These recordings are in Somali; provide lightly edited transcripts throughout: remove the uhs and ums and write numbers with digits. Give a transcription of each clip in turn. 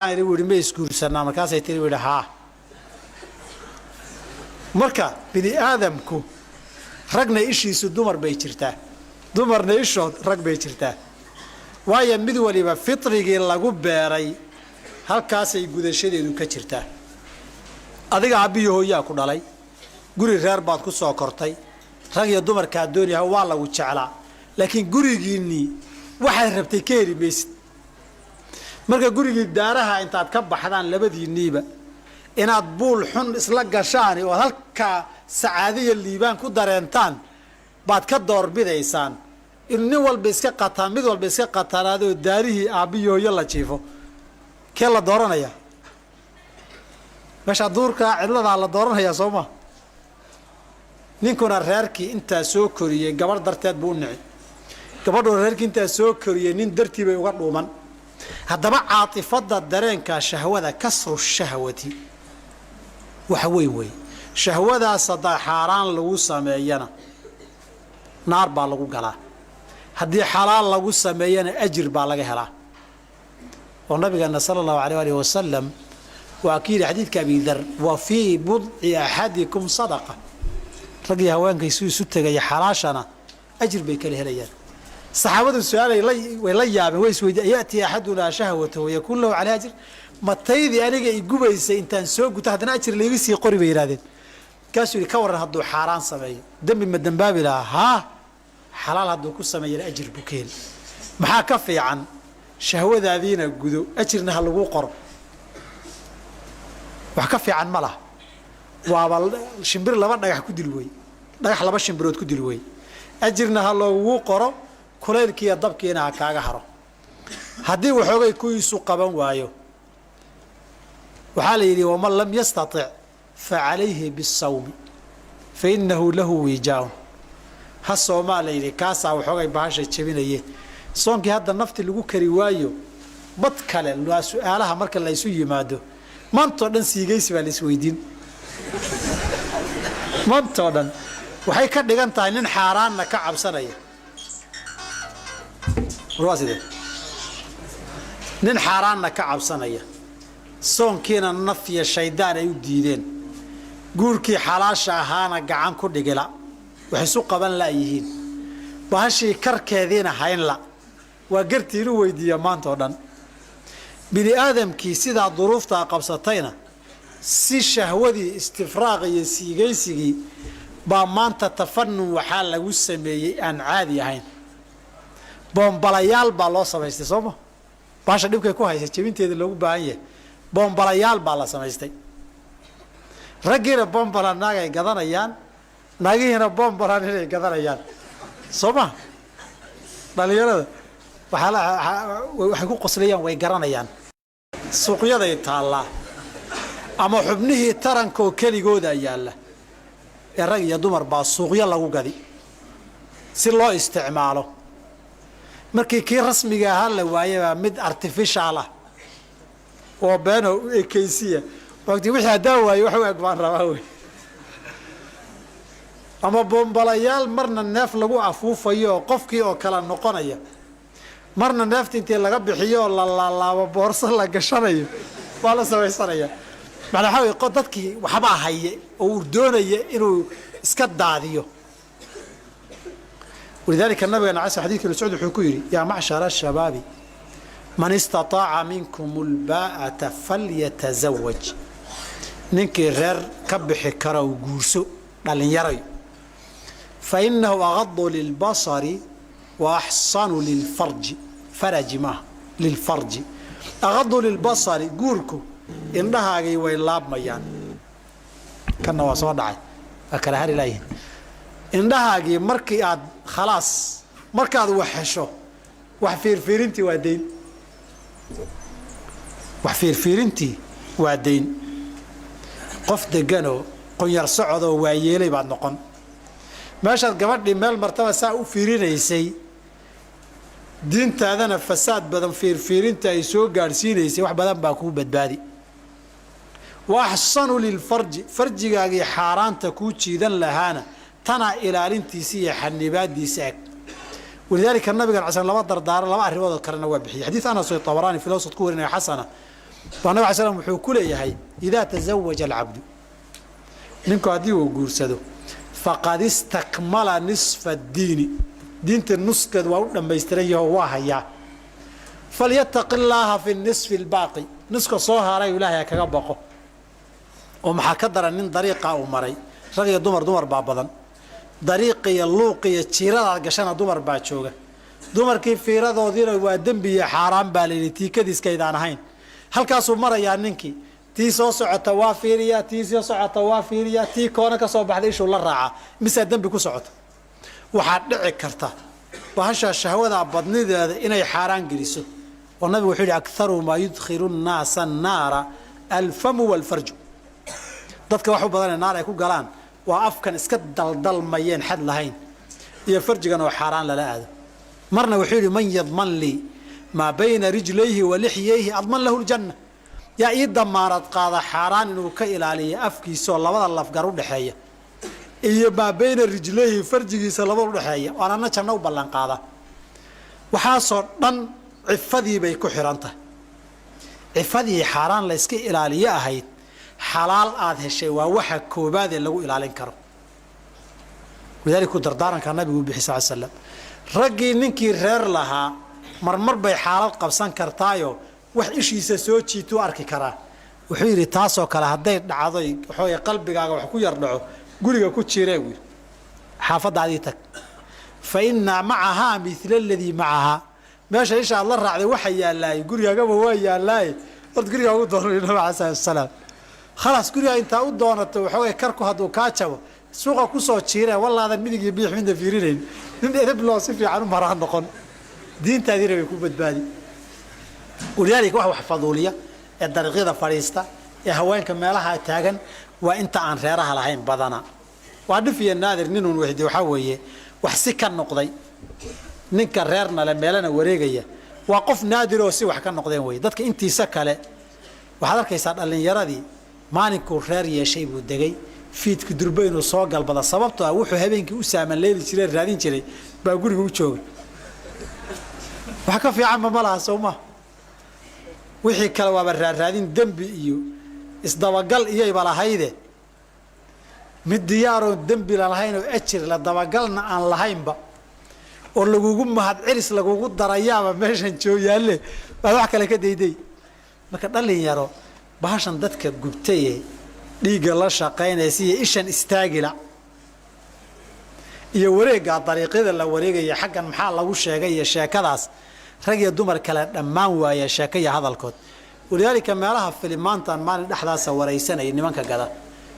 أنا أقول ما يسكر سنة ما كاسة تري ولا ها مركا بني آدمكو رجنا إيش يسود دمر بيشرته دمرنا إيش رج بيشرته ويا مدولي بفطري جل لجوب بري هل كاسة يجود الشيء يدو كشرته أديك عبيه هو يأكل علي قولي غير بعض كسر كرتي رجع دمر كادوني هو والله وتشعلا لكن قولي جيني واحد ربتكيري بس marka gurigii daaraha intaad ka baxdaan labadii niiba inaad buul xun isla gashaan oo halka saacadiya liibaan ku dareentaan baad ka doorbidaysaan in nin walba iska qataan mid walba iska qataanaado daarihii aabiyooyo la jiifo kee la dooranaya meesha duurka cidlada la dooranaya Soomaa ninkuna reerkii inta soo koriyay gabar darteed buu nici gabadhu reerkii inta soo koriyay nin dartii bay uga dhuuman هذا بقى عاطفة الدرين كشهوة كسر الشهوة وحوي وي شهوة صدا حرام لو سمينا نار بالغو قلا هدي حلال لو سمينا أجر بالغ هلا والنبي قال صلى الله عليه وآله وسلم وأكيد حديث كأبي ذر وفي بضع أحدكم صدقة رجع هوان كيسوي ستة جاي حراشنا أجر بيكله هليان صحابة السؤال ويليا ويسوي يأتي أحدنا شهوته ويكون له على أجر ما تيجي أنا يجوب يس إنسان سوق وتحدنا أجر اللي يسي قريب يرادين كاسو يكور هذا حرام سمي دم من دم بابلا ها حلال هذا كل سمي الأجر بكيل محا كفي عن شهوة ذين الجذو أجرنا هاللو قرب وحكفي عن ملا والشمبر لما نجح كدلوي نجح لما الشمبرود كدلوي أجرنا هاللو قرب كليركي ضبكينا كاغا حرو هدي وحوغي كويسو قبان وايو وحال يلي ومن لم يستطع فعليه بالصوم فإنه له وجاء هالصومال يلي كاسا وحوغي باشا جبينيه صونكي هذا النفط اللي كري وايو بدكله لو سؤالها marka la isu yimaado maanta dhan siigaysi baa la isweydiin maanta dhan waxay ka dhigan tahay nin xaaraanna ka cabsanaya رواسده نين حاراننا كعبسانيا صونكينا نفي الشيطان أي ديدين قولكي حلاشة هانا قعان كردقلا وحسو قبان لا يهين وهاشي كركاذينا هاين لا وقرتي روي ديامان تودان بني آدم كي سيدا ظروفتا قبصتين سي شهودي استفراغي سيغي بامان تتفنن وحال لغو سميي أن عادي هاين بومبلايال بالله سمايستي سوما باشا ديبكay ku haysa jibinteeda lagu baahan yahay bombalayaal baa la samaystay ragina bombala naagay gadanayaan naagihina bombala inay gadanayaan soma dhalinyarada waxay ku qoslayaan way garanayaan suuqyada ay taala ama xubnihii taranka oo keligooda yaala ee rag iyo dumar baa suuqyo lagu gadi si loo isticmaalo markii kii rasmiga ahaa la waayay mid artificial ah oo beeno ekaysiya waqti wixii daawayo wax weeg baan rabaa way ama bombalayaal marna neef lagu afuufayo qofkii oo kala noqonaya marna neefta intii laga bixiyo la laabo boorso la gashanayo waa la samaysanaya macnaha waxa dadkii waxba haye oo doonaya inuu iska daadiyo ولذلك النبي عليه الصلاة حديث السعود الحكيري يا معشر الشباب من استطاع منكم الباءة فليتزوج ننكي غير كبح كرا وجورسو لين يري فإنه أغض للبصر وأحصن للفرج فرج ما للفرج أغض للبصر جوركو إنها جي ويلاب ميان كنا وصادع أكره هاري لين indhahaagii markii aad khalaas markaad wax hesho wax fiirfiirintii waa deyn qof degano qonyar socod oo waayeelay baad noqon meeshaad gabadhii meel martaba saa u fiirinaysay diintaadana fasaad badan fiirfiirinta ay soo gaarsiinaysay wax badan baa ku badbaadi وأحسن للفرج فرجي حارانتا كوتشي ذن لهانا تنا إلى الانتيسية حنبات دي ساك ولذلك النبي قال عشان لما دار لما أعرف هذا كرنا وبحي حديث أنا سوي طبراني في الوسط كورنا حسنة النبي عليه السلام wuxuu ku leeyahay إذا تزوج العبد ninku hadii uu guursado faqad istakmala nisfa ad-diin diinta nuskeed waa u dhameystiran yahay waa haya falyattaqi Allaha fi an-nisf al-baaqi nuska soo haray Ilaahay kaga baqo oo maxaa ka daran nin dariiqa uu maray rag iyo dumar baa badan dariiqiya luuqiya jiirada gashana dumar baa jooga dumarkii fiiradoodina waa dambi iyo xaraam baa leeyahay tiikadiiskaydaan ahayn halkaas uu marayaa ninkii tii soo socota waa fiiriya tii soo socota waa fiiriya tii koona ka soo baxday ishu la raaca mise dambi ku socota waxa dhici karta bahasha shahwada badnideeda inay xaraan geliso oo nabigu wuxuu yiri aktharu ma yudkhilu an-nas an-nara al-fam wal-farj dadka wax u badan naar ay ku galaan waa afkan iska daldalmayeen xad lahayn iyo farjigan oo xaraan la aado marna wuxuu yiri man yadman li ma bayna rijlayhi wa lihiyayhi adman lahu al-janna يا إيدا مارد قاضي حاران إنه كإلالية أفكي سو الله بدل الله فقروا دحية إيه ما بين الرجليه فرجي سلبوا دحية وأنا نشمنا وبلن قاضي وحاصر من عفدي بيكو حرانته عفدي حاران ليسكي إلالية هيد حلال هذا الشيء ووحى كوباد اللي هو إلالين كرم ولذلك دردارا كان النبي بحي صلى الله عليه وسلم رجي ننكي رير لها مرمر بي حالات قبسان كرتايو wax ishiisa soo jiito arki kara wuxuu yiri taasoo kale haday dhacday waxooy qalbigaaga wax ku yar dhaco guriga ku jiray wiil xaafadaadii tag fa inna ma'aha mithla alladhi ma'aha meesha isha Allah raacday waxa yaalay gurigaaga waa yaalay dad guriga ugu doonay nabi sallam خلاص guriga inta u doonato waxooy karku haduu ka jabo suuqa ku soo jiray wallaada midig iyo biix minda fiirinayn nin edeb loo si fiican u maraan noqon diintaadii way ku badbaadi ولذلك واحد حفظولية الدرقية فريستا هواين كمالها تاجن وانت عن غيرها لهين بدنا وعد في النادر نينون وحدي وحويه وحسك النقضي ننكر غيرنا لما لنا وريجية وقف نادر وسي وحكى النقضين وي دتك انت سكله وحضرك يسال اللي يرادي ما نكون غير يا شيء ودقي فيت كدربين وصو قلبدا سببته وحو هبينكي u saaman leeli jiray raadin jiray baa guriga u joogay waxa ka fiican ma malaha Soomaa wixii kala waa raadin dambi iyo isdabagal iyo ibalahayd mid diyaaro dambi la lahayn oo ajir la dabagalna aan lahaynba oo lagugu mahad ciris lagugu darayaaba meeshan jooyaale baa wax kale ka deeday marka dhalin yaro bahashan dadka gubtay dhiiga la shaqeynaysa iyo ishan istaagila iyo wareega dariiqada la wareegaya xaqan maxaa lagu sheegay sheekadaas rag iyo dumar kala dhamaan waaya sheekaya hadalkood walidaalika meelaha filimaantan maalin dhaxdaas waraysanay nimanka gada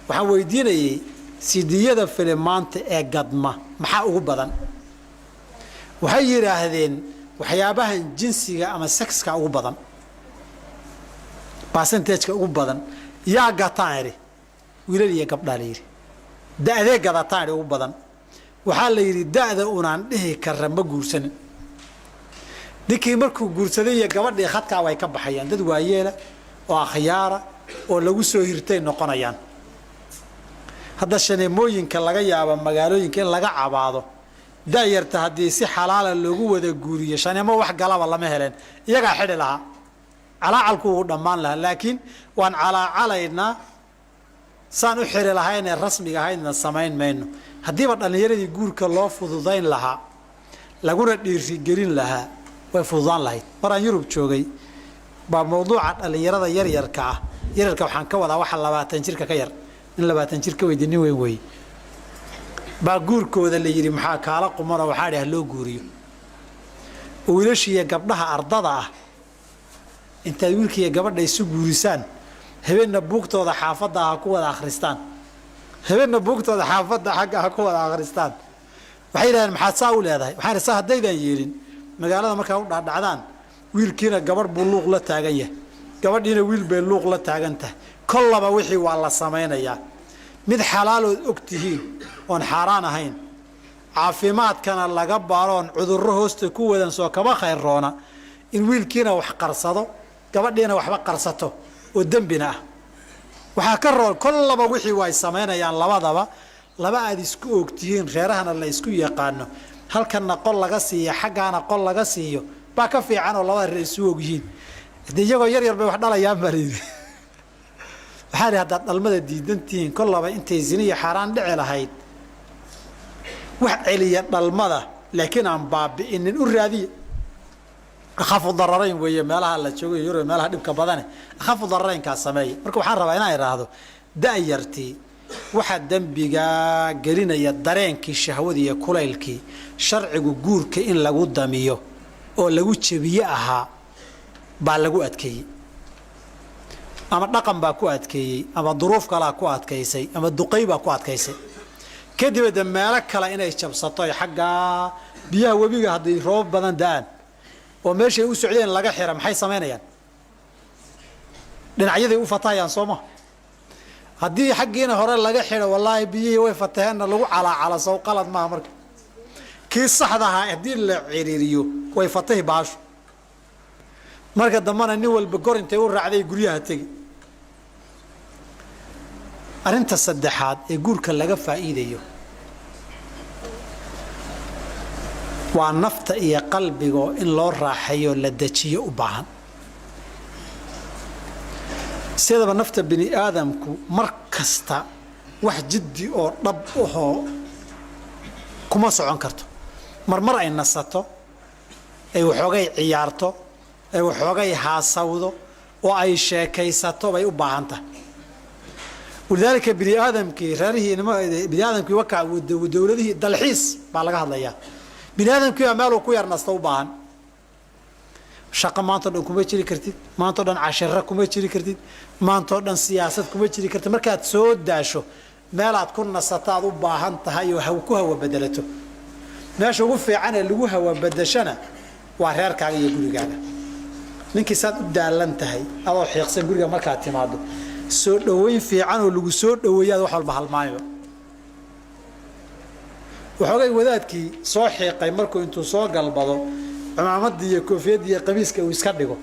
waxaan weydiinayay sidiyada filimaanta ee gadma maxaa ugu badan waxay yiraahdeen waxyaabahan jinsiga ama sexka ugu badan percentage-ka ugu badan yaa gataayri wiilal iyo gabdhaal yiri da'de gadataan ugu badan waxa la yiri da'da unaan dhihi karra ma guursan dikii markuu guursaday iyo gabadhii khadka way ka baxayaan dad waayeela oo akhyaara oo lagu soo hirtay noqonayaan hadda shaneemooyinka laga yaabo magaalooyinka in laga cabaado daayarta hadii si xalaal ah loogu wada guuriyo shaneemo wax galaba lama heleen iyaga xidhi laha calaalku uu dhamaan laha laakiin waan calaacalayna saan u xiri lahayn ee rasmiga ahayn sameyn mayno hadiiba dhalinyaradii guurka loo fududayn laha laguna dhiiri gelin laha way fududaan lahayd maraan Yurub joogay baa mowduuca dhalinyarada yaryarka ah yararka waxaan ka wadaa waxa 20 jirka ka yar in 20 jirka weydin weyn way baa guurkooda la yiri maxaa kaala qumana waxa dhahay loo guuriyo wiilashiya gabdhaha ardada ah inta wiilkiya gabadha isu guurisaan habeenna buugtooda xaafada ah ku wada akhristaan habeenna buugtooda xaafada xagga ah ku wada akhristaan waxay yiraahdeen maxaa saa u leedahay waxaan rasaa hadaydan yeelin magaalada markaa u dhaadhacdaan wiilkiina gabar buu luuq la taagan yahay gabadhiina wiil bay luuq la taagan tahay kollaba wixii waa la sameeynaya mid xalaal oo ogtihiin oon xaraan ahayn caafimaadkana laga baaroon cudurro hoosta ku wadan soo kaba khayroona in wiilkiina wax qarsado gabadhiina waxba qarsato oo dambina ah waxa ka rool kollaba wixii way sameeynayaan labadaba laba aad isku ogtihiin reerahana la isku yaqaano halkan qol laga siiyo xagaana qol laga siiyo ba ka fiican oo labada reer isu ogyihiin haddii iyagoo yar yar bay wax dhalayaan baa layidhi waxaa idhi haddaad dhalmada diidantihiin kollaba intay zina iyo xaaraan dhici lahayd wax celiya dhalmada laakiin aan baabi'inin u raadiya akhafu dararayn weeye meelaha la joogo yuro meelaha dhibka badane akhafu dararaynkaa sameeya marka waxaan rabaa inaan idhaahdo da'yartii waxaa dembigaa gelinaya dareenkii shahwadii iyo kulaylkii sharcigu guurka in lagu damiyo oo lagu jebiye ahaa baa lagu adkeeyey ama dhaqan baa ku adkeeyey ama duruuf kalaa ku adkaysay ama duqay baa ku adkaysay kadibna meelo kale inay jabsato ay xaggaa biyaha webiga hadday roob badan da'aan oo meeshay u socdeen laga xira maxay samaynayaan dhinacyaday u fatahayaan sooma haddii xaggiina hore laga xidho wallaahi biyihii way fataheenna lagu calaacala sow qalad maaha marka kii saxda ahaa haddii la ciriiriyo way fatahi baashu marka dambana nin walba gor intay u raacday guryaha tegi arrinta saddexaad ee guurka laga faa'iidayo waa nafta iyo qalbigo in loo raaxeeyo la dejiyo u baahan sidaba nafta bini aadamku mar kasta wax jiddi oo dhab ahoo kuma socon karto marmar ay nasato ay waxoogay ciyaarto ay waxoogay haasawdo oo ay sheekaysato bay u baahan tahay walidaalika bini aadamkii reerihii bini aadamkii wakaa dowladihii dalxiis baa laga hadlayaa bini aadamkii baa meeluu ku yar nasta u baahan shaqo maantao dhan kuma jiri kartid maantao dhan cashiro kuma jiri kartid maantao dhan siyaasad kuma jiri kartid markaad soo daasho meelaad ku nasataad u baahan tahay oo ku hawa bedelato meesha ugu fiican ee lagu hawa bedeshana waa reerkaaga iyo gurigaaga ninkii saad u daalan tahay adoo xiiqsan guriga markaad timaado soo dhaweyn fiican oo lagu soo dhaweeyaad wax walba halmaayo waxoogay wadaadkii soo xiiqay markuu intuu soo galbado cumaamadii iyo koofiyadii iyo qamiiska uu iska dhigo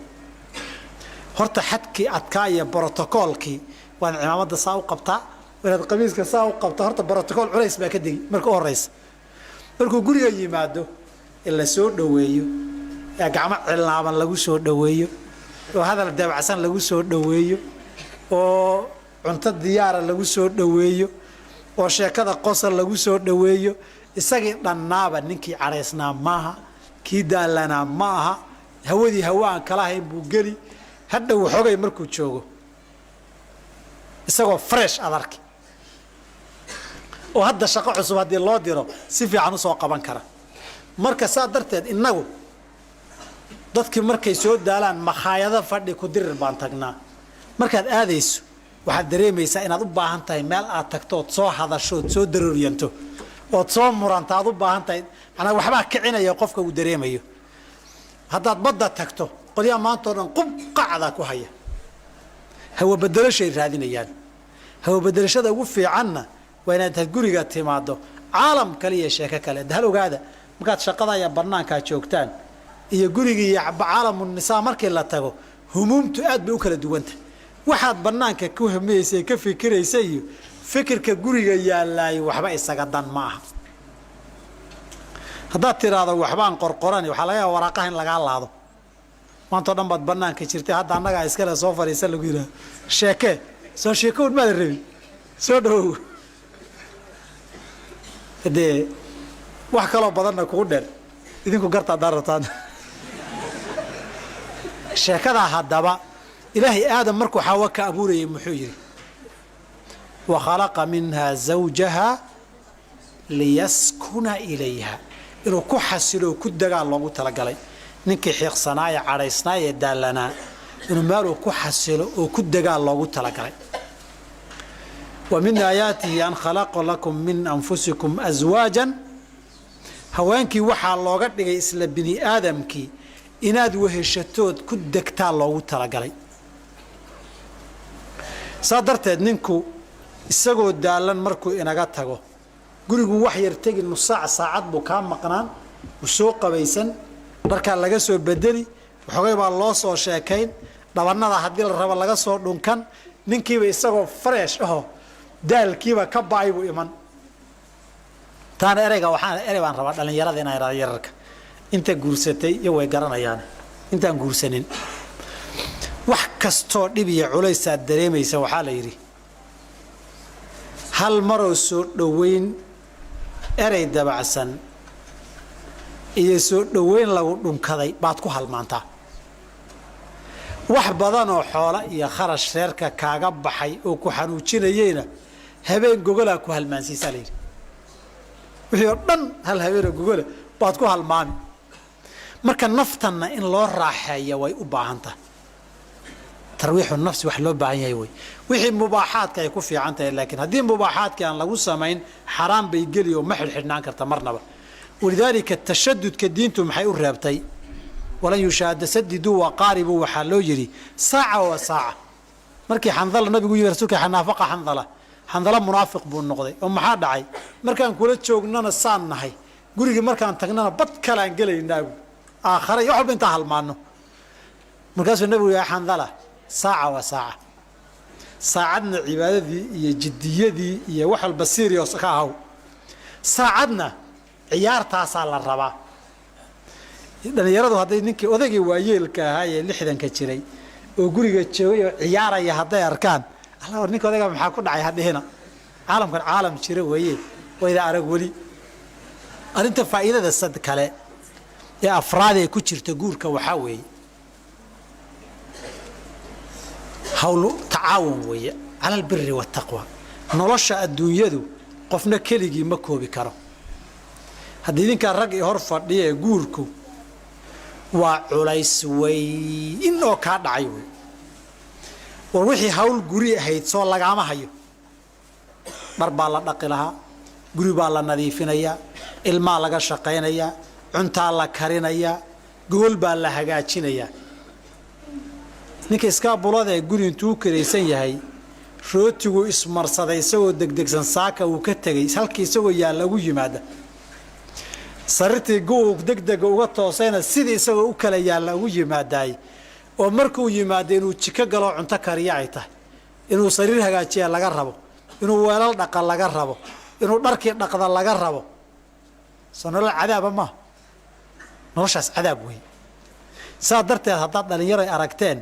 horta xadkii adkaa iyo brotocoolkii waan cimaamadda saa u qabtaa inaad qamiiska saa u qabtaa horta brotocool culays baa ka degi marka u horeysa markuu guriga yimaado in la soo dhaweeyo ee gacmo cilnaaban lagu soo dhaweeyo oo hadal dabacsan lagu soo dhaweeyo oo cunto diyaara lagu soo dhaweeyo oo sheekada qosol lagu soo dhaweeyo isagii dhannaaba ninkii caraysnaa maaha kii daalanaa ma aha hawadii hawaan kala hayn buu geli hadhow waxoogay markuu joogo isagoo fresh adarki oo hadda shaqo cusub haddii loo diro si fiican usoo qaban kara marka saa darteed innagu dadkii markay soo daalaan makhaayado fadhi ku dirir baan tagnaa markaad aadayso waxaad dareemaysaa inaad u baahan tahay meel aad tagto ood soo hadasho ood soo darooryanto ood soo muranta aad u baahan tahay manaa waxbaa kicinaya qofka uu dareemayo haddaad badda tagto qolyaha maantao dhan qub qacda ku haya hawa bedelashay raadinayaan hawa bedelashada ugu fiicanna waa inaad guriga timaado caalam kale iyo sheeko kale hal ogaada markaad shaqada iyo bannaankaa joogtaan iyo gurigii iyo caalamu nisaa markii la tago humuumtu aad bay u kala duwanta waxaad bannaanka ku hamaysay ka fikiraysa iyo fikirka guriga yaallaayo waxba isaga dan ma aha haddaad tiraahdo waxbaan qorqorani waxaa laga yaaba waraaqaha in lagaa laado maantao dhan baad bannaanka jirtay hadda annagaa iskale soo fadhiisa lagu yidhaha sheekee soo sheekown maada rabin soo dhawow dee wax kaloo badanna kugu dheer idinku garta haddaan rabtaan sheekadaa haddaba ilaahay aadam markuu xawa ka abuurayay muxuu yidhi wa khalaqa minhaa zawjaha liyaskuna ilayha inuu ku xasilo ku dagaa loogu talagalay ninkii xiiqsanaaye cadhaysnaayee daallanaa inuu meeluu ku xasilo oo ku dagaa loogu talagalay wa min aayaatihi an khalaqa lakum min anfusikum aswaajan haweenkii waxaa looga dhigay isla bini aadamkii inaad weheshatood ku degtaa loogu talagalay saa darteed ninku isagoo daallan markuu inaga tago gurigu wax yar tegi nus saac saacad buu kaa maqnaan wuu soo qabaysan dharkaa laga soo bedeli waxoogay baa loo soo sheekayn dhabannada haddii la rabo laga soo dhunkan ninkiiba isagoo fresh aho daalkiiba ka ba'ay buu iman taana erey baan rabaa dhallinyarada inaan yararka inta guursatay iyo way garanayaan intaan guursanin wax kastoo dhib iyo culaysaad dareemaysa waxaa la yidhi hal maroo soo dhoweyn erey dabacsan iyo soo dhoweyn lagu dhunkaday baad ku halmaantaa wax badanoo xoolo iyo kharash reerka kaaga baxay oo ku xanuujinayeyna habeen gogolaa ku halmaansiisaa layidhi wixii oo dhan hal habeenoo gogola baad ku halmaami marka naftanna in loo raaxeeya way u baahan tahay tarwiixu nafsi wax loo baahan yahay wey wixii mubaaxaadka ay ku fiican tahay laakiin haddii mubaaxaadkii aan lagu samayn xaraam bay geli oo ma xidhxidhnaan karta marnaba walidaalika tashadudka diintu maxay u reebtay walan yushaada sadiduu waqaaribuu waxaa loo yidhi saaca wa saaca markii xandala nabigu yimi rasuulka xanaafaqa xandala munaafiq buu noqday oo maxaa dhacay markaan kula joognana saan nahay gurigii markaan tagnana bad kalaan gelaynaagu aakhare iyo wax walba intaan halmaano markaasuu nabigu yahay xandala saaca wa saaca saacadna cibaadadii iyo jiddiyadii iyo wax walba serious ka ahaw saacadna ciyaartaasaa la rabaa dhalinyaradu hadday ninkii odaygii waayeelka ahaa ee 60ka jiray oo guriga joogay oo ciyaaraya hadday arkaan alla war ninka odayga maxaa ku dhacay hadhihina caalamkan caalam jira weeye wayda arag weli arrinta faa'iidada sad kale ee afraad ee ku jirta guurka waxaa weeye hawlu tacaawun weeye cala albiri waataqwa nolosha adduunyadu qofna keligii ma koobi karo haddii idinkaa rag i hor fadhiya ee guurku waa culays weyn oo kaa dhacay wey war wixii hawl guri ahayd soo lagaama hayo dhar baa la dhaqi lahaa guri baa la nadiifinayaa ilmaa laga shaqaynayaa cuntaa la karinayaa gogol baa la hagaajinayaa ninka iskaabulada ee guri intuu karaysan yahay rootigu ismarsaday isagoo degdegsan saaka uu ka tegay halkii isagoo yaa lagu yimaada sariirtii guu degdega uga toosayna sidii isagoo u kala yaalla ugu yimaadaay oo markuu yimaado inuu jiko galoo cunto kariya ay tahay inuu sariir hagaajiya laga rabo inuu weelal dhaqa laga rabo inuu dharkii dhaqda laga rabo soo nolol cadaaba maaha noloshaas cadaab wey saa darteed haddaad dhallinyaro ay aragteen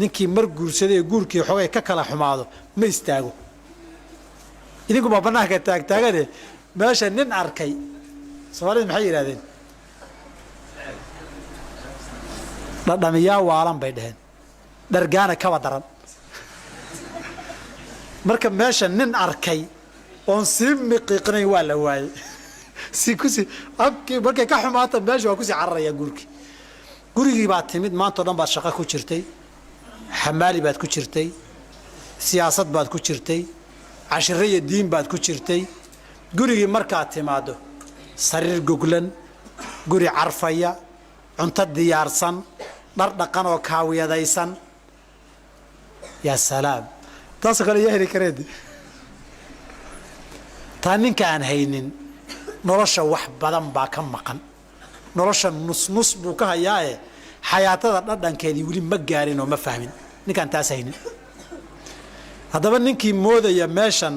ninkii mar guursaday ee guurkii xogay ka kala xumaado ma istaago idinkuma bannaanka taagtaagane meesha nin arkay soomaalida maxay yidhahdeen dhadhamiyaa waalan bay dhaheen dhargaana kaba daran marka meesha nin arkay oon sii miqiiqnayn waa la waayey abkii markay ka xumaata meesha waa kusii cararayaa gurigii baad timid maanta o dhan baad shaqo ku jirtay xamaali baad ku jirtay siyaasad baad ku jirtay cashiro iyo diin baad ku jirtay gurigii markaad timaaddo sariir goglan guri carfaya cunto diyaarsan dhar dhaqan oo kaawiyadaysan yaa salaam taasoo kale yaa heli kareed taa ninka aan haynin nolosha wax badan baa ka maqan nolosha nusnus buu ka hayaaye xayaatada dhadhankeedii weli ma gaarin oo ma fahmin ninkaan taas haynin haddaba ninkii moodaya meeshan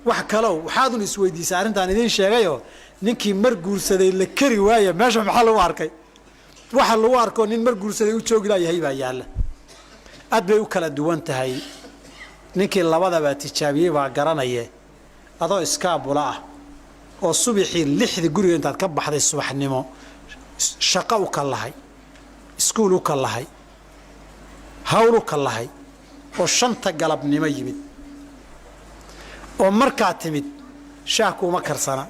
wax kalow waxaadun isweydiisay arrintaan idiin sheegayoo ninkii mar guursaday la keri waaye meesha maxaa lagu arkay waxa lagu arko nin mar guursaday u joogi laayahay baa yaalla aad bay u kala duwan tahay ninkii labadaba tijaabiyey baa garanaye adoo iskaabula ah oo subaxii 6 guriga intaad ka baxday subaxnimo shaqo u kalahay iskuul u kalahay hawl u kalahay oo 5 galabnimo yimid oo markaa timid shaah kuuma karsana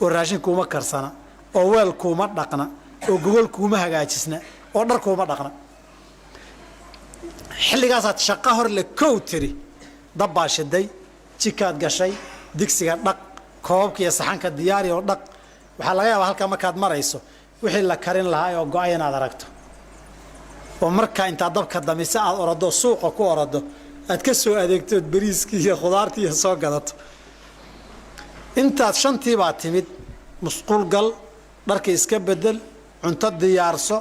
oo raashin kuuma karsana oo weel kuuma dhaqna oo gogol kuuma hagaajisna oo dhar kuuma dhaqna xilligaasaad shaqo hor le kow tiri dabbaa shiday jikaad gashay digsiga dhaq koobabka iyo saxanka diyaari oo dhaq waxaa laga yaabaa halkaa markaad marayso wixii la karin lahaa oo go-ay inaad aragto oo markaa intaad dabka damise aad orado suuqa ku orado aad ka soo adeegtood bariiskii iyo khudaartii iyo soo gadato intaad 5tii baa timid musquul gal dharka iska bedel cunto diyaarso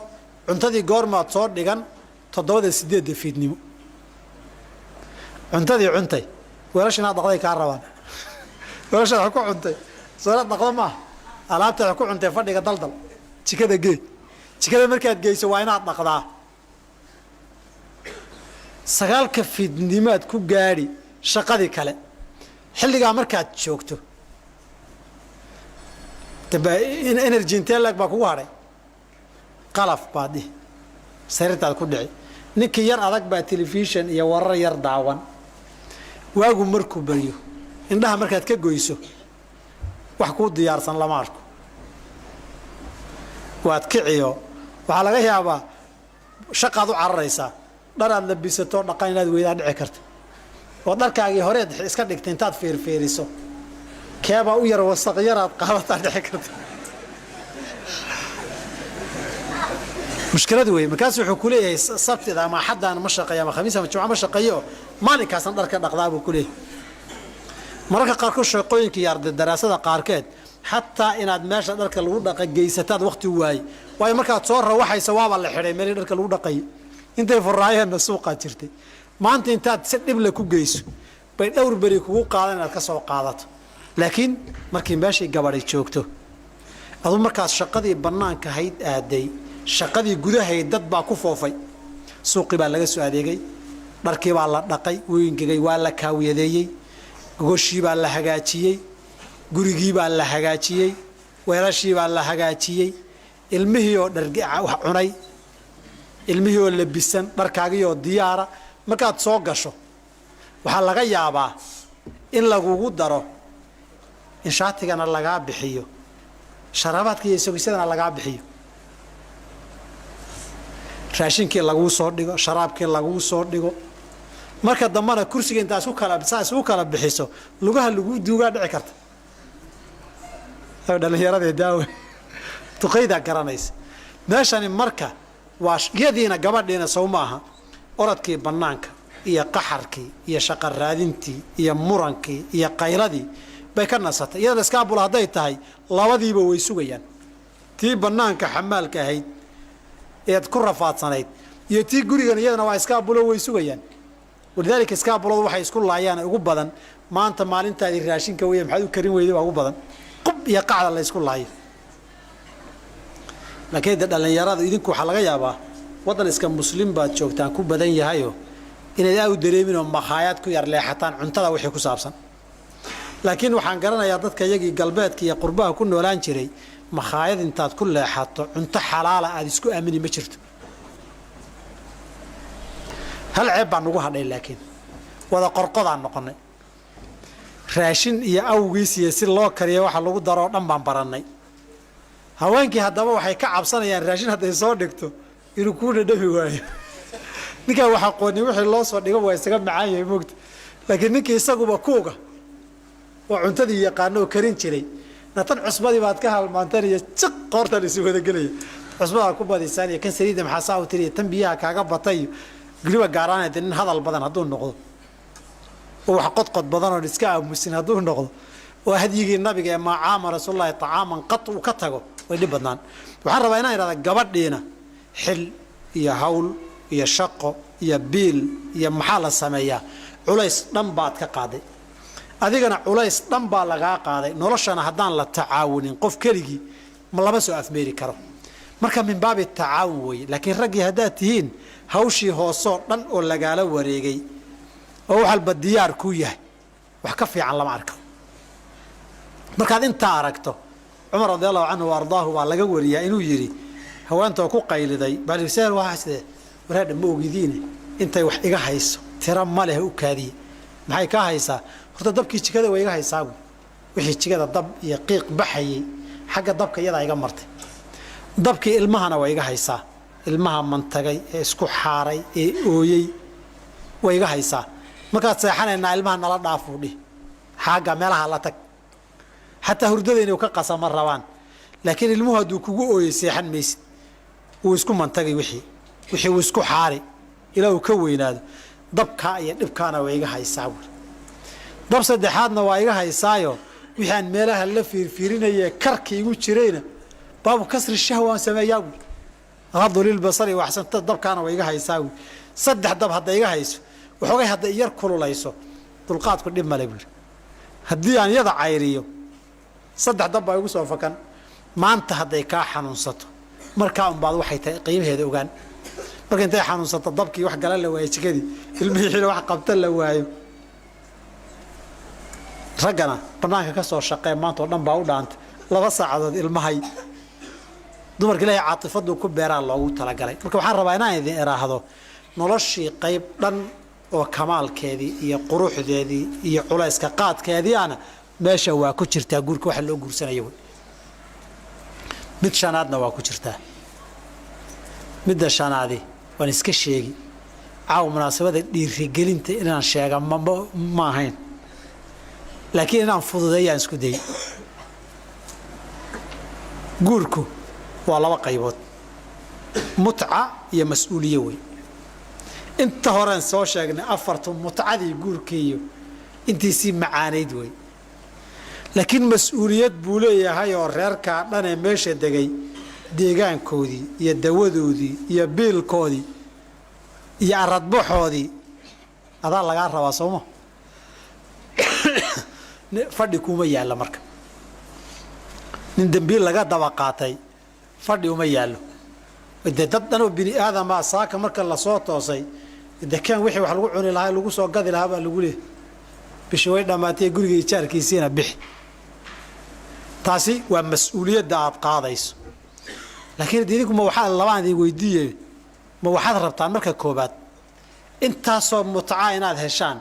cuntadii goormaad soo dhigan 7-8 fiidnimo cuntadii cuntay weelasha inaad dhaqday kaa rabaan weelasha wax ku cuntay soo dhaqdo ma alaabta wax ku cuntay fadhiga daldal jikada gee jikada markaad geyso waa inaad dhaqdaa sagaalka fiidnimaad ku gaadhi shaqadii kale xilligaa markaad joogto energy intee leeg baa kugu hadhay qalaf baad dhihi sariirtaad ku dhici ninkii yar adag baa telefishan iyo warar yar daawan waagu markuu baryo indhaha markaad ka goyso wax kuu diyaarsan lama arko waad kiciyo waxaa laga yaabaa shaqaad u cararaysaa dhar aad labisato dhaqan inaad weydaa dhici karta oo dharkaagii horeed iska dhigtay intaad feerfeeriso keebaa u yar wasaq yaraad qaadataa dhici karta mushkilad weeye markaas wuxuu ku leeyahay sabtida ama axaddaan ma shaqeeyo ama khamiis ama jumca ma shaqeeyo maalinkaasna dharka dhaqdaa buu ku leeyahay mararka qaarkood shaqooyinka iyo daraasada qaarkeed xataa inaad meesha dharka lagu dhaqa geysataad waqti waayey waayo markaad soo rawaxaysa waaba la xidhay meelii dharka lagu dhaqayay intay furaayeenna suuqaad jirtay maanta intaad si dhible ku geyso bay dhowr beri kugu qaadan inaad ka soo qaadato laakiin markii meeshii gabadhay joogto aduu markaas shaqadii bannaanka hayd aaday shaqadii gudahayd dad baa ku foofay suuqii baa laga soo adeegay dharkii baa la dhaqay weyinkagay waa la kaawiyadeeyey gogoshii baa la hagaajiyey gurigii baa la hagaajiyey weelashii baa la hagaajiyey ilmihii oo wax cunay ilmihii oo labisan dharkaagii oo diyaara markaad soo gasho waxaa laga yaabaa in lagugu daro in shaatigana lagaa bixiyo sharabaadka iyo sogisadana lagaa bixiyo raashinkii laguu soo dhigo sharaabkii laguu soo dhigo marka dambana kursiga intaas u kala bixiso lugaha lagu duugaa dhici karta dhalinyaradee daawe duqaydaa garanaysa meeshani marka waa iyadiina gabadhiina sow maaha orodkii bannaanka iyo qaxarkii iyo shaqo raadintii iyo murankii iyo qayladii bay ka nasatay iyada iskaabula hadday tahay labadiiba way sugayaan tii bannaanka xamaalka ahayd eed ku rafaadsanayd iyo tii gurigan iyadana waa iskaabulo way sugayaan walidaalika iskaabuladu waxay isku laayaan ugu badan maanta maalintaadii raashinka weeye maxaad u karin weyday baa ugu badan qub iyo qacda la isku laayo laakiin dhalinyarada idinku waxaa laga yaabaa waddan iska muslim baad joogtaan ku badan yahayoo inayd aa u dareemin oo makhaayad ku yar leexataan cuntada wixii ku saabsan laakiin waxaan garanayaa dadka iyagii galbeedka iyo qurbaha ku noolaan jiray makhaayad intaad ku leexato cunto xalaala aad isku aamini ma jirto hal ceeb baan nugu hadhay laakiin wada qorqodaan noqonnay raashin iyo awgiis iyo si loo kariyo waxa lagu daroo dhan baan barannay haweenkii haddaba waxay ka cabsanayaan raashin hadday soo dhigto inuu kuu dhadhami waayo ninkaa wax aqooni wixii loo soo dhigo waa isaga macaan yahay moogta laakiin ninkii isaguba kuuga oo cuntadii yaqaano oo karin jiray natan cusbadii baad ka halmaantan iyo jiq qoortan isu wada gelaya cusbadaa ku badisaan iyo kan saliidda maxaa saa u tiriya tan biyaha kaaga batay guriba gaaraanayda nin hadal badan hadduu noqdo oo wax qodqod badan oo iska aamusin hadduu noqdo oo hadyigii nabiga ee maacaama rasuulullaahi tacaaman qad uu ka tago way dhib badnaan waxaan rabaa inaan idhahda gabadhiina xil iyo hawl iyo shaqo iyo biil iyo maxaa la sameeyaa culays dhan baad ka qaaday adigana culays dhan baa lagaa qaaday noloshana haddaan la tacaawunin qof keligii lama soo afmeeri karo marka min baabi tacaawun weeye laakiin raggii haddaad tihiin hawshii hoosoo dhan oo lagaala wareegay oo wax walba diyaar kuu yahay wax ka fiican lama arko markaad intaa aragto cumar radiallahu canhu wa ardaahu baa laga wariyaa inuu yidhi haweentoo ku qayliday baliseel waa sidee waraadha ma ogidiine intay wax iga hayso tira ma leh u kaadiye maxay kaa haysaa horta dabkii jikada waa iga haysaa buy wixii jikada dab iyo qiiq baxayay xagga dabka iyadaa iga martay dabkii ilmahana waa iga haysaa ilmaha mantagay ee isku xaaray ee ooyey waa iga haysaa markaad seexanaynaa ilmaha nala dhaafuu dhih xagga meelaha la tag xataa hurdada inuu ka qasama rabaan laakiin ilmuhu hadduu kugu ooyey seexan maysid wuu isku mantagay wixii wuu isku xaari ilaa uu ka weynaado dabkaa iyo dhibkaana waa iga haysaa buui dab saddexaadna waa iga haysaayo wixii aan meelaha la fiirfiirinayee karka igu jirayna baabu kasri shahwa aan sameeyaa buui aqadu lilbasari waxsanta dabkaana waa iga haysaa buui saddex dab hadda iga hayso waxoogay hadda iyar kululayso dulqaadku dhib male buui haddii aan iyada cayriyo saddex dab baa igu soo fakan maanta hadday kaa xanuunsato markaa unbaad waxay tahay qiimaheeda ogaan marka intay xanuunsato dabkii wax gala la waayo jikadii ilmihii xilli wax qabta la waayo ragana banaanka ka soo shaqee maanta oo dhan baa u dhaantay 2 saacadood ilmahay dumarka ilaahay caatifadu ku beeraa loogu talagalay marka waxaan rabaa inaan idin iraahdo noloshii qayb dhan oo kamaalkeedii iyo quruxdeedii iyo culayska qaadkeedii ana meesha waa ku jirtaa guurka waxa loo guursanayo mid shanaadna waa ku jirtaa midda shanaadi waan iska sheegi caaw munaasabada dhiirigelinta inaan sheega ma ahayn laakiin inaan fududeeyaan isku day guurku waa 2 qaybood mutca iyo mas'uuliyad way inta horaan soo sheegnay afartu mutcadii guurkiiyo intiisii macaaneyd way laakiin mas'uuliyad buu leeyahay oo reerka dhan ee meesha degay deegaankoodii iyo dawadoodii iyo biilkoodii iyo aradbaxoodii adaa laga rabaa Soomaa fadhi kuma yaala marka nin dambiil laga daba qaatay fadhi uma yaalo dad dhan oo bini aadam ah saaka marka la soo toosay deegaan wixii wax lagu cuni lahaa lagu soo gadi lahaa baa lagu leeyahay bishii way dhamaatay guriga ijaarkiisina bixi taasi waa mas'uuliyadda aad qaadayso laakiin diidinku ma waxa labaan weydiiyay ma waxaad rabtaan marka koobaad intaasoo mutca inaad heshaan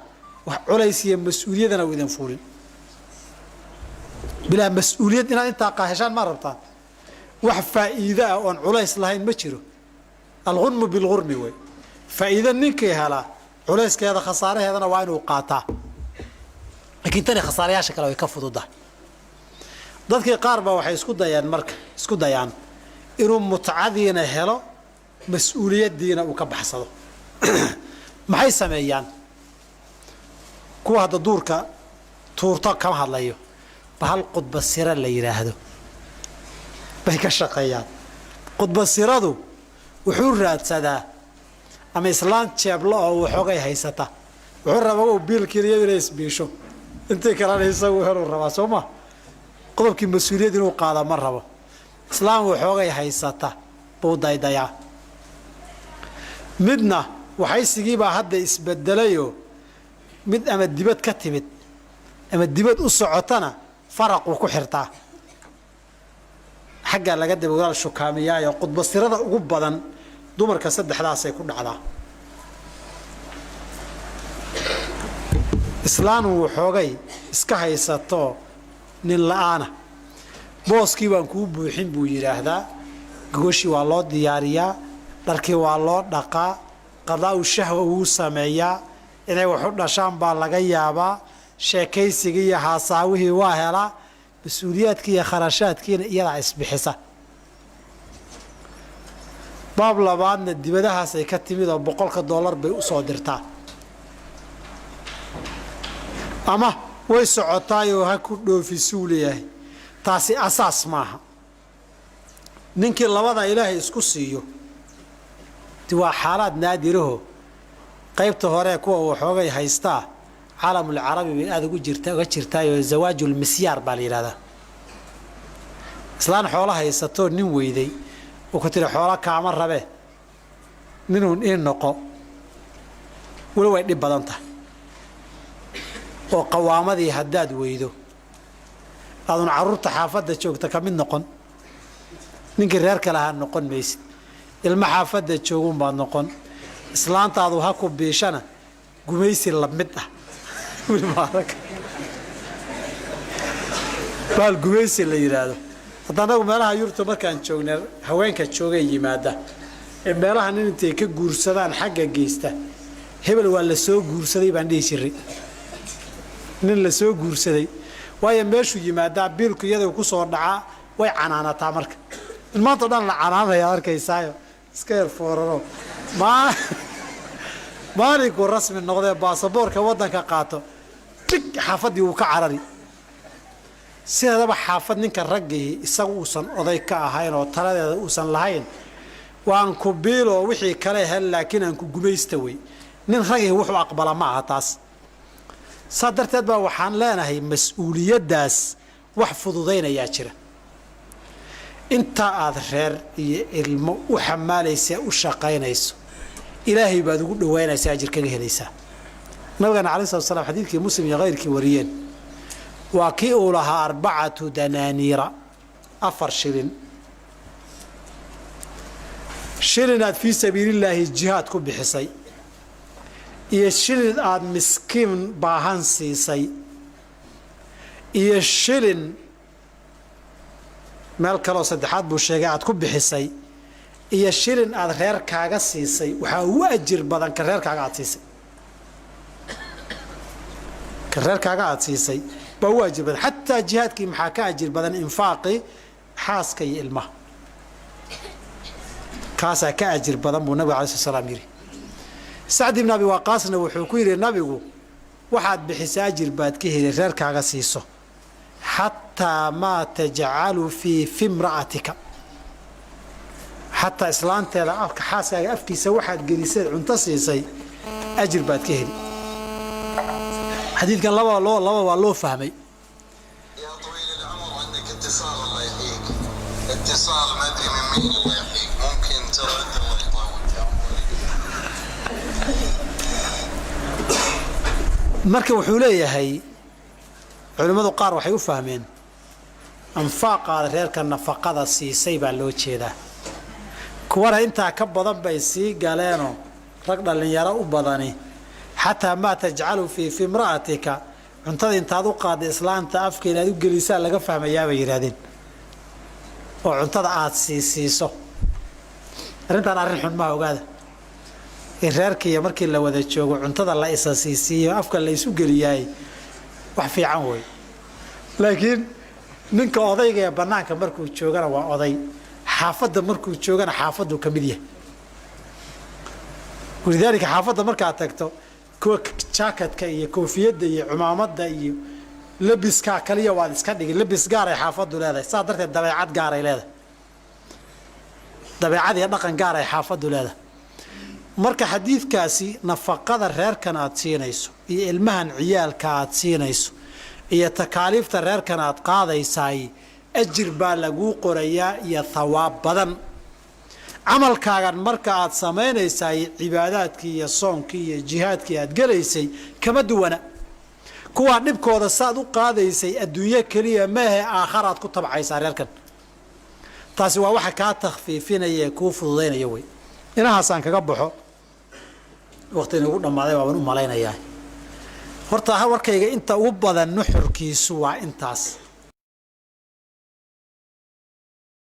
wax culays iyo mas'uuliyadana u idin fuulin bila mas'uuliyad inaad inta heshaan ma rabtaan wax faa'iido ah oo culays lahayn ma jiro al-ghunm bil-ghurm way faa'iido ninkii hela culayskeeda khasaaraheedana waa inuu qaataa laakiin tani khasaarayaasha kale way ka fududahay dadkii qaar baa waxay isku dayaan inuu mutcadiina helo mas'uuliyadiina uu ka baxsado maxay sameeyaan kuwa hadda duurka tuurta kama hadlayo bahal qudba sira la yiraahdo bay ka shaqeeyaan qudba siradu wuxuu raadsadaa ama islaan jeeblo oo waxoogay haysata wuxuu rabaa uu biilkiiyo inay isbiisho intii kale isagu helo rabaa Soomaa qodobkii mas'uuliyad inuu qaado ma rabo islaam waxoogay haysata buu daydayaa midna waxay sigiiba hadda isbedelayo mid ama dibad ka timid ama dibad u socotana faraq uu ku xirtaa xagga laga daba shukaamiyay qudba sirada ugu badan dumarka saddexdaas ay ku dhacdaa islaanu waxoogay iska haysato nin la'aana booskii baan ku buuxin buu yiraahdaa gogoshi waa loo diyaariyaa dharkii waa loo dhaqaa qadaa shahwa uu sameeyaa inay wax u dhashaan baa laga yaabaa sheekaysiga iyo haasaawihii waa helaa mas'uuliyadkii iyo kharashaadkiina iyada isbixisa baab labaadna dibadahaas ay ka timid oo $100 bay u soo dirtaa ama way socotaayoo ha ku dhoofisuu leeyahay taasi asaas maaha ninkii labada ilaahay isku siiyo waa xaalad naadiraho qaybta hore kuwa waxoogay haystaa caalamul carabi bay aad uga jirtaayo zawaajul misyaar baa la yiraahdaa islaan xoolaha haysato nin weyday oo ku tiri xoolo kaama rabe ninun in noqo wala way dhib badan tahay oo qawaamadii haddaad weydo adun carruurta xaafadda joogta ka mid noqon ninkii reerka lahaa noqon maysid ilma xaafadda joogun baad noqon islaantaadu ha ku biishana gumaysi la mid ah baal gumaysi la yiraahdo haddana meelaha yurta markaan joognay haweenka joogay yimaada ee meelaha nin intay ka guursadaan xagga geesta hebel waa la soo guursaday baan dhihi jiray nin la soo guursaday waayo meeshu yimaada biilku iyada ku soo dhaca way canaanataa marka in maanta dhan la canaanaya arkaysaa iska yar fooraro maalinku rasmi noqday baasaboorka wadanka qaato xaafadii uu ka carari sidaba xaafad ninka ragii isagu uusan oday ka ahayn oo taladeeda uusan lahayn waan ku biilo wixii kale hel laakiin aan ku gumaysta way nin ragii wuxuu aqbala ma aha taas sadarteed baa waxaan leenahay mas'uuliyadaas wax fududeynaya jira inta aad reer iyo ilmo u xamaalaysa u shaqaynayso ilaahay baad ugu dhawaanaysaa ajir kaga helaysaa nabigana calayhi salaatu wasalaam xadiidkii muslim iyo kayrkii wariyeen waa kii uu lahaa 4 danaaniira 4 shilin aad fii sabiilillaahi jihaad ku bixisay iyo shilin aad miskiin baahan siisay iyo shilin meel kaloo saddexaad buu sheegay aad ku bixisay iyo shilin aad reerkaaga siisay waxaa ugu ajir badan ka reerkaaga aad siisay ka reerkaaga aad siisay baa ugu ajir badan xataa jihaadkii maxaa ka ajir badan infaaqii xaaska iyo ilmaha kaasaa ka ajir badan buu nabiga alayhi salaam yidhi sacd ibn abi waqaasna wuxuu ku yidhi nabigu waxaad bixisaa ajir baad ka heli reerkaaga siiso xataa maa tajcalu fii fimra'atika xataa islaanteeda afka xaaskaaga afkiisa waxaad geliseed cunto siisay ajir baad ka heli xadiidkan laba waa loo fahmay اتصال ما ادري من مين الله يحييك ممكن ترد الله يطول marka wuxuu leeyahay culimadu qaar waxay u fahmeen anfaaqaada reerka nafaqada siisay baa loo jeedaa kuwana intaa ka badan bay sii galeenoo rag dhallinyaro u badani xataa maa tajcalu fii imra'atika cuntada intaad u qaadda islaanta afka inaad u gelisaa laga fahmayaa bay yidhahdeen oo cuntada aad siiso arrintan arrin xun maa ogaada in reerkiiyo markii la wada joogo cuntada la isa siisiiyo afka la isu geliyaay wax fiican wey laakiin ninka odayga ee bannaanka markuu joogana waa oday xaafadda markuu joogana xaafaddu ka mid yahay walidaalika xaafadda markaad tagto kuwa jaakatka iyo koofiyadda iyo cumaamadda iyo labiskaa kaliya waad iska dhigi labis gaaray xaafaddu leedahay saa darteed dabeecad gaaray leedahay dabeecad iyo dhaqan gaaray xaafaddu leedahay marka xadiidkaasi nafaqada reerkan aad siinayso iyo ilmahan ciyaalka aad siinayso iyo takaaliifta reerkan aad qaadaysaay ajir baa laguu qorayaa iyo thawaab badan camalkaagan marka aad samaynaysaay cibaadaadkii iyo soonkii iyo jihaadkii aad gelaysay kama duwana kuwaa dhibkooda saad u qaadaysay adduunyo keliya maahe aakharaad ku tabcaysaa reerkan taasi waa waxa kaa takhfiifinaya ee kuu fududaynaya wey inahaasaan kaga baxo waqti inagu dhammaaday waaban u malaynayaa horta warkayga inta ugu badan nuxurkiisu waa intaas